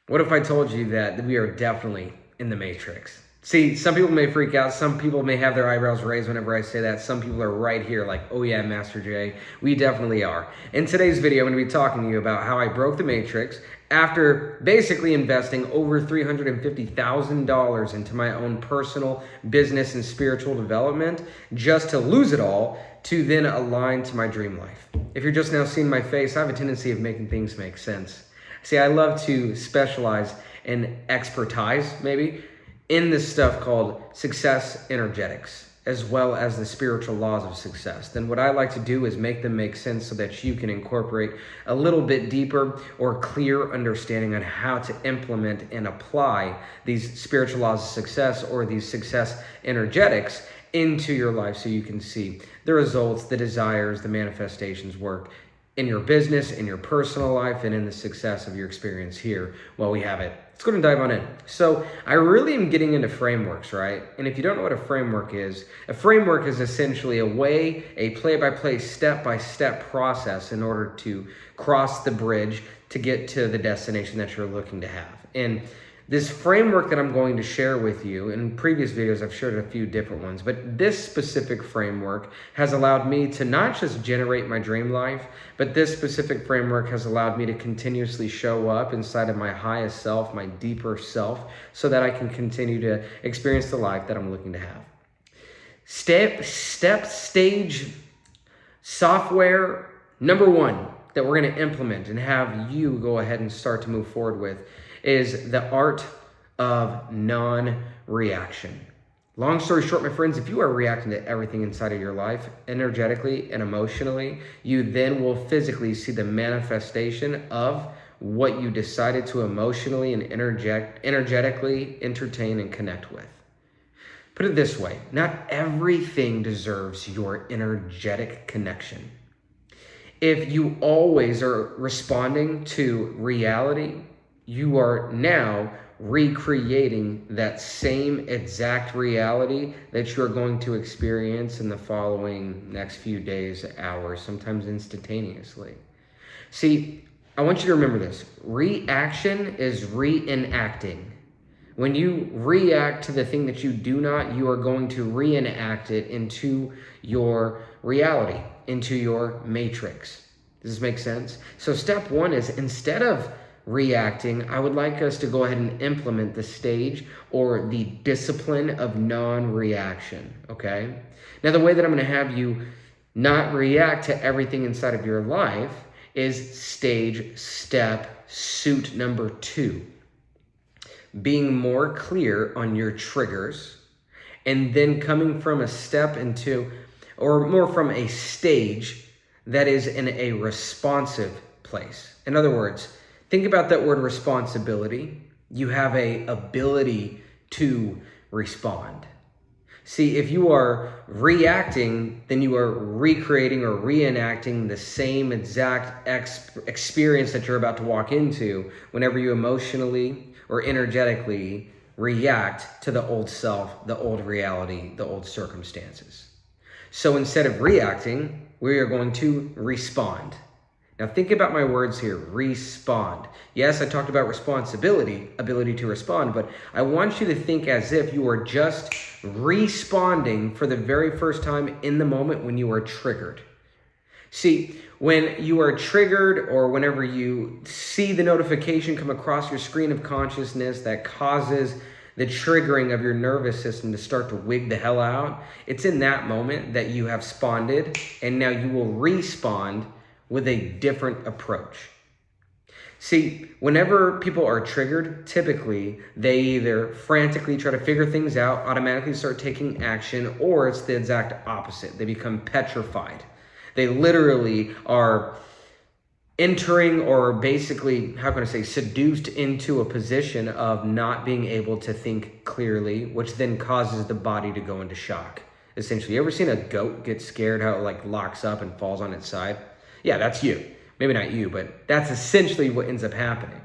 What if I told you that we are definitely in the Matrix? See, some people may freak out. Some people may have their eyebrows raised whenever I say that. Some people are right here like, oh yeah, Master J. We definitely are. In today's video, I'm going to be talking to you about how I broke the Matrix after basically investing over $350,000 into my own personal business and spiritual development just to lose it all to then align to my dream life. If you're just now seeing my face, I have a tendency of making things make sense. See, I love to specialize and expertise, maybe, in this stuff called success energetics, as well as the spiritual laws of success. Then what I like to do is make them make sense so that you can incorporate a little bit deeper or clear understanding on how to implement and apply these spiritual laws of success or these success energetics into your life so you can see the results, the desires, the manifestations work in your business, in your personal life, and in the success of your experience here while we have it. Let's go and dive on in. So I really am getting into frameworks, right? And if you don't know what a framework is essentially a way, a play-by-play, step-by-step process in order to cross the bridge to get to the destination that you're looking to have. And this framework that I'm going to share with you, in previous videos I've shared a few different ones, but this specific framework has allowed me to not just generate my dream life, but this specific framework has allowed me to continuously show up inside of my highest self, my deeper self, so that I can continue to experience the life that I'm looking to have. Stage software number one that we're going to implement and have you go ahead and start to move forward with is the art of non-reaction. Long story short, my friends, if you are reacting to everything inside of your life, energetically and emotionally, you then will physically see the manifestation of what you decided to emotionally and energetically entertain and connect with. Put it this way, not everything deserves your energetic connection. If you always are responding to reality, you are now recreating that same exact reality that you're going to experience in the following next few days, hours, sometimes instantaneously. See, I want you to remember this. Reaction is reenacting. When you react to the thing that you do not, you are going to reenact it into your reality, into your matrix. Does this make sense? So step one is, instead of reacting, I would like us to go ahead and implement the stage or the discipline of non-reaction, okay? Now, the way that I'm going to have you not react to everything inside of your life is step suit number 2. Being more clear on your triggers and then coming from a step into, or more from a stage that is in a responsive place. In other words, think about that word responsibility. You have an ability to respond. See, if you are reacting, then you are recreating or reenacting the same exact experience that you're about to walk into whenever you emotionally or energetically react to the old self, the old reality, the old circumstances. So instead of reacting, we are going to respond. Now think about my words here, respond. Yes, I talked about responsibility, ability to respond, but I want you to think as if you are just responding for the very first time in the moment when you are triggered. See, when you are triggered or whenever you see the notification come across your screen of consciousness that causes the triggering of your nervous system to start to wig the hell out, it's in that moment that you have spawned, and now you will respawn with a different approach. See, whenever people are triggered, typically they either frantically try to figure things out, automatically start taking action, or it's the exact opposite. They become petrified. They literally are entering, or basically, how can I say, seduced into a position of not being able to think clearly, which then causes the body to go into shock. Essentially, you ever seen a goat get scared, how it like locks up and falls on its side? Yeah, that's you. Maybe not you, but that's essentially what ends up happening,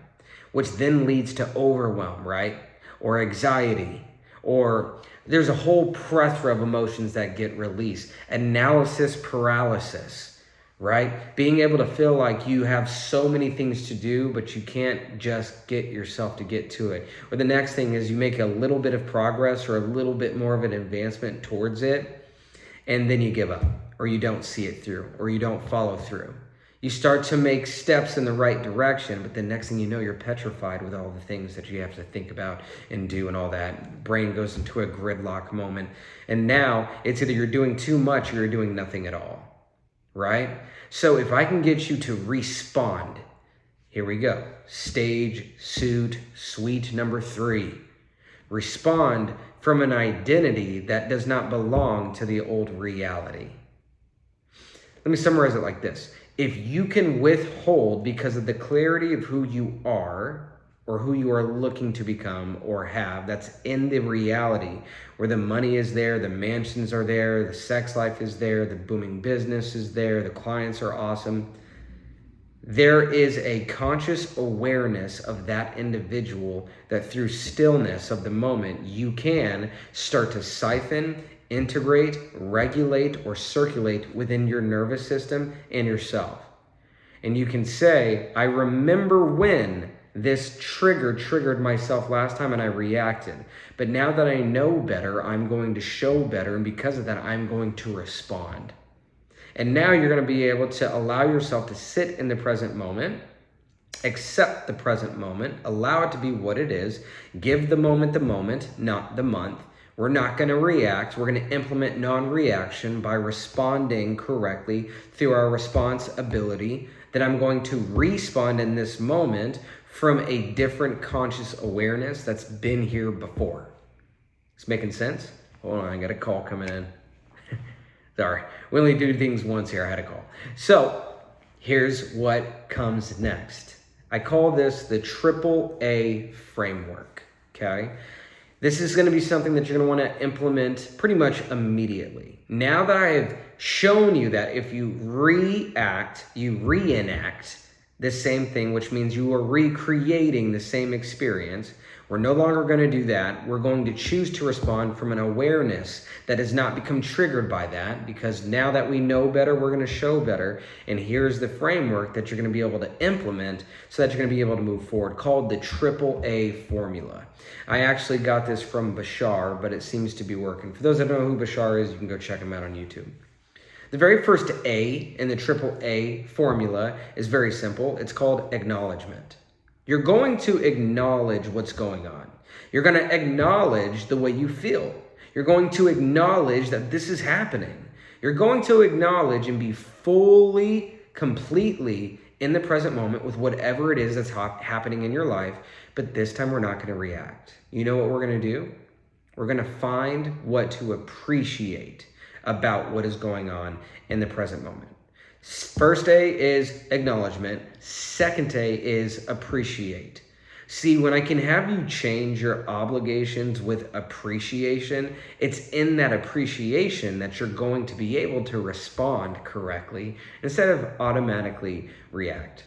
which then leads to overwhelm, right? Or anxiety, or there's a whole plethora of emotions that get released. Analysis paralysis, right? Being able to feel like you have so many things to do, but you can't just get yourself to get to it. Or the next thing is you make a little bit of progress or a little bit more of an advancement towards it, and then you give up, or you don't see it through, or you don't follow through. You start to make steps in the right direction, but the next thing you know, you're petrified with all the things that you have to think about and do and all that. Brain goes into a gridlock moment. And now it's either you're doing too much or you're doing nothing at all, right? So if I can get you to respond, here we go. Stage, suite number 3. Respond from an identity that does not belong to the old reality. Let me summarize it like this. If you can withhold because of the clarity of who you are or who you are looking to become or have, that's in the reality where the money is there, the mansions are there, the sex life is there, the booming business is there, the clients are awesome. There is a conscious awareness of that individual that through stillness of the moment, you can start to siphon, integrate, regulate, or circulate within your nervous system and yourself. And you can say, I remember when this triggered myself last time and I reacted. But now that I know better, I'm going to show better. And because of that, I'm going to respond. And now you're going to be able to allow yourself to sit in the present moment, accept the present moment, allow it to be what it is, give the moment, not the month. We're not going to react. We're going to implement non-reaction by responding correctly through our response ability. That I'm going to respond in this moment from a different conscious awareness that's been here before. It's making sense? Hold on, I got a call coming in. Sorry, we only do things once here. I had a call. So here's what comes next. I call this the AAA framework, okay? This is going to be something that you're going to want to implement pretty much immediately. Now that I have shown you that if you react, you reenact the same thing, which means you are recreating the same experience. We're no longer going to do that. We're going to choose to respond from an awareness that has not become triggered by that, because now that we know better, we're going to show better. And here's the framework that you're going to be able to implement so that you're going to be able to move forward, called the AAA formula. I actually got this from Bashar, but it seems to be working. For those that don't know who Bashar is, you can go check him out on YouTube. The very first A in the AAA formula is very simple. It's called acknowledgement. You're going to acknowledge what's going on. You're going to acknowledge the way you feel. You're going to acknowledge that this is happening. You're going to acknowledge and be fully, completely in the present moment with whatever it is that's happening in your life. But this time we're not going to react. You know what we're going to do? We're going to find what to appreciate about what is going on in the present moment. First A is acknowledgement. Second A is appreciate. See, when I can have you change your obligations with appreciation, it's in that appreciation that you're going to be able to respond correctly instead of automatically react.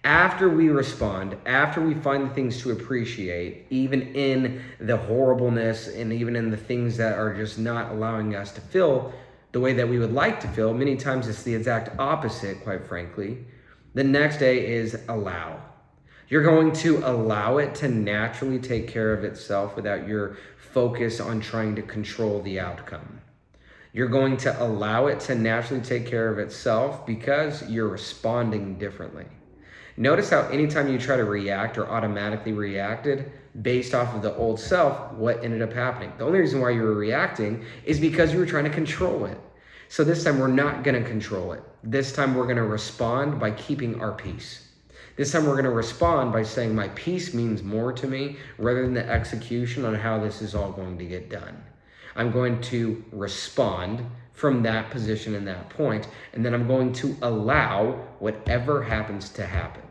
After we respond, after we find the things to appreciate, even in the horribleness and even in the things that are just not allowing us to feel the way that we would like to feel, many times it's the exact opposite, quite frankly. The next day is allow. You're going to allow it to naturally take care of itself without your focus on trying to control the outcome. You're going to allow it to naturally take care of itself because you're responding differently. Notice how anytime you try to react or automatically reacted based off of the old self, what ended up happening? The only reason why you were reacting is because you were trying to control it. So this time we're not going to control it. This time we're going to respond by keeping our peace. This time we're going to respond by saying my peace means more to me rather than the execution on how this is all going to get done. I'm going to respond from that position and that point, and then I'm going to allow whatever happens to happen.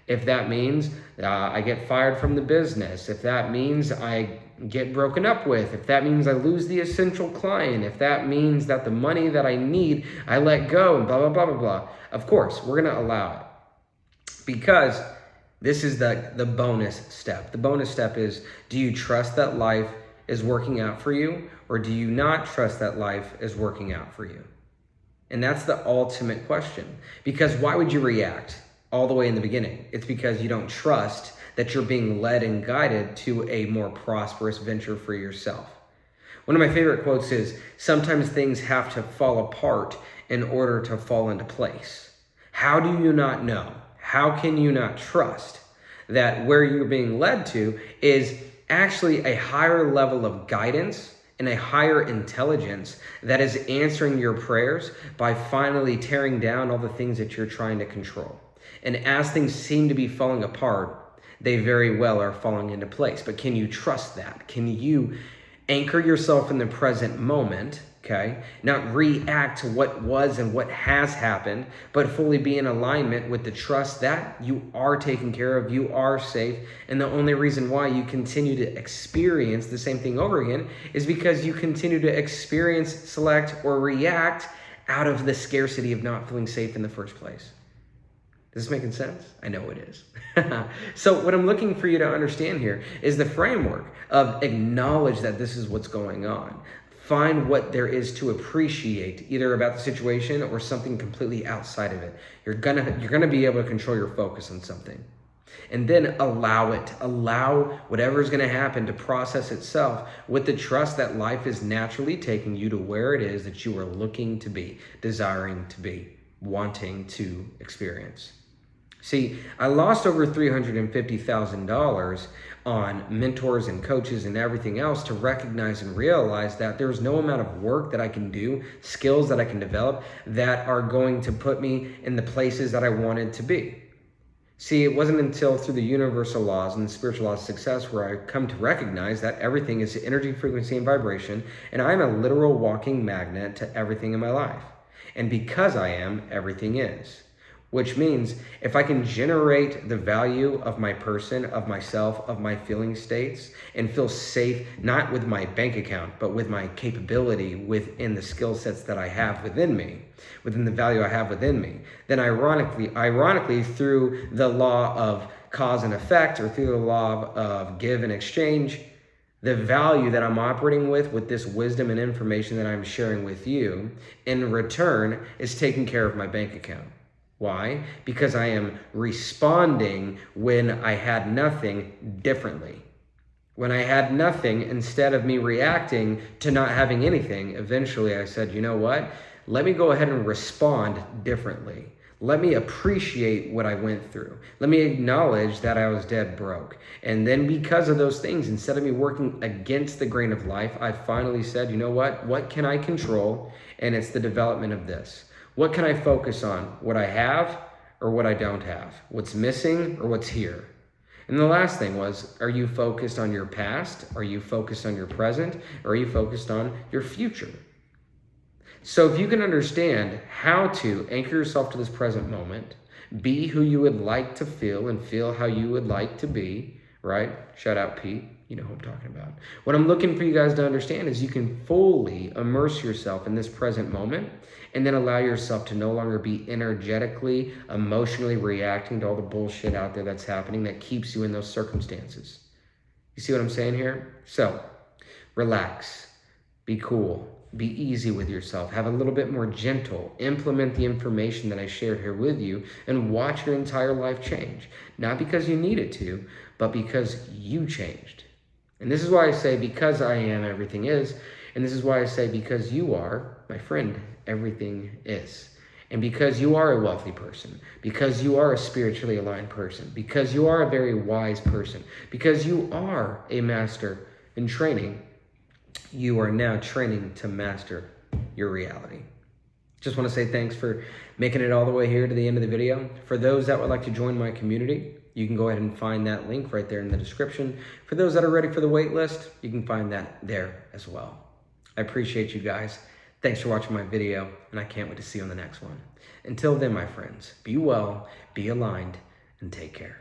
If that means I get fired from the business, if that means I get broken up with, if that means I lose the essential client, if that means that the money that I need, I let go, and blah, blah, blah, blah, blah. Of course, we're going to allow it. Because this is the bonus step. The bonus step is, do you trust that life is working out for you, or do you not trust that life is working out for you? And that's the ultimate question. Because why would you react all the way in the beginning? It's because you don't trust that you're being led and guided to a more prosperous venture for yourself. One of my favorite quotes is, sometimes things have to fall apart in order to fall into place. How do you not know? How can you not trust that where you're being led to is actually a higher level of guidance and a higher intelligence that is answering your prayers by finally tearing down all the things that you're trying to control? And as things seem to be falling apart, they very well are falling into place. But can you trust that? Can you anchor yourself in the present moment, okay? Not react to what was and what has happened, but fully be in alignment with the trust that you are taken care of, you are safe, and the only reason why you continue to experience the same thing over again is because you continue to experience, select, or react out of the scarcity of not feeling safe in the first place. Is this making sense? I know it is. So what I'm looking for you to understand here is the framework of acknowledge that this is what's going on. Find what there is to appreciate, either about the situation or something completely outside of it. You're gonna be able to control your focus on something. And then allow it. Allow whatever is going to happen to process itself with the trust that life is naturally taking you to where it is that you are looking to be, desiring to be, wanting to experience. See, I lost over $350,000 on mentors and coaches and everything else to recognize and realize that there's no amount of work that I can do, skills that I can develop that are going to put me in the places that I wanted to be. See, it wasn't until through the universal laws and the spiritual laws of success where I come to recognize that everything is energy, frequency, and vibration, and I'm a literal walking magnet to everything in my life. And because I am, everything is. Which means if I can generate the value of my person, of myself, of my feeling states, and feel safe, not with my bank account, but with my capability within the skill sets that I have within me, within the value I have within me, then ironically, through the law of cause and effect, or through the law of give and exchange, the value that I'm operating with this wisdom and information that I'm sharing with you, in return, is taking care of my bank account. Why? Because I am responding when I had nothing differently. When I had nothing, instead of me reacting to not having anything, eventually I said, you know what? Let me go ahead and respond differently. Let me appreciate what I went through. Let me acknowledge that I was dead broke. And then because of those things, instead of me working against the grain of life, I finally said, you know what? What can I control? And it's the development of this. What can I focus on? What I have or what I don't have? What's missing or what's here? And the last thing was, are you focused on your past? Are you focused on your present? Or are you focused on your future? So if you can understand how to anchor yourself to this present moment, be who you would like to feel and feel how you would like to be, right? Shout out Pete. You know who I'm talking about. What I'm looking for you guys to understand is you can fully immerse yourself in this present moment and then allow yourself to no longer be energetically, emotionally reacting to all the bullshit out there that's happening that keeps you in those circumstances. You see what I'm saying here? So, relax, be cool, be easy with yourself, have a little bit more gentle, implement the information that I shared here with you, and watch your entire life change. Not because you need it to, but because you changed. And this is why I say, because I am, everything is. And this is why I say, because you are, my friend, everything is. And because you are a wealthy person, because you are a spiritually aligned person, because you are a very wise person, because you are a master in training, you are now training to master your reality. Just want to say thanks for making it all the way here to the end of the video. For those that would like to join my community, you can go ahead and find that link right there in the description. For those that are ready for the wait list, you can find that there as well. I appreciate you guys. Thanks for watching my video, and I can't wait to see you on the next one. Until then, my friends, be well, be aligned, and take care.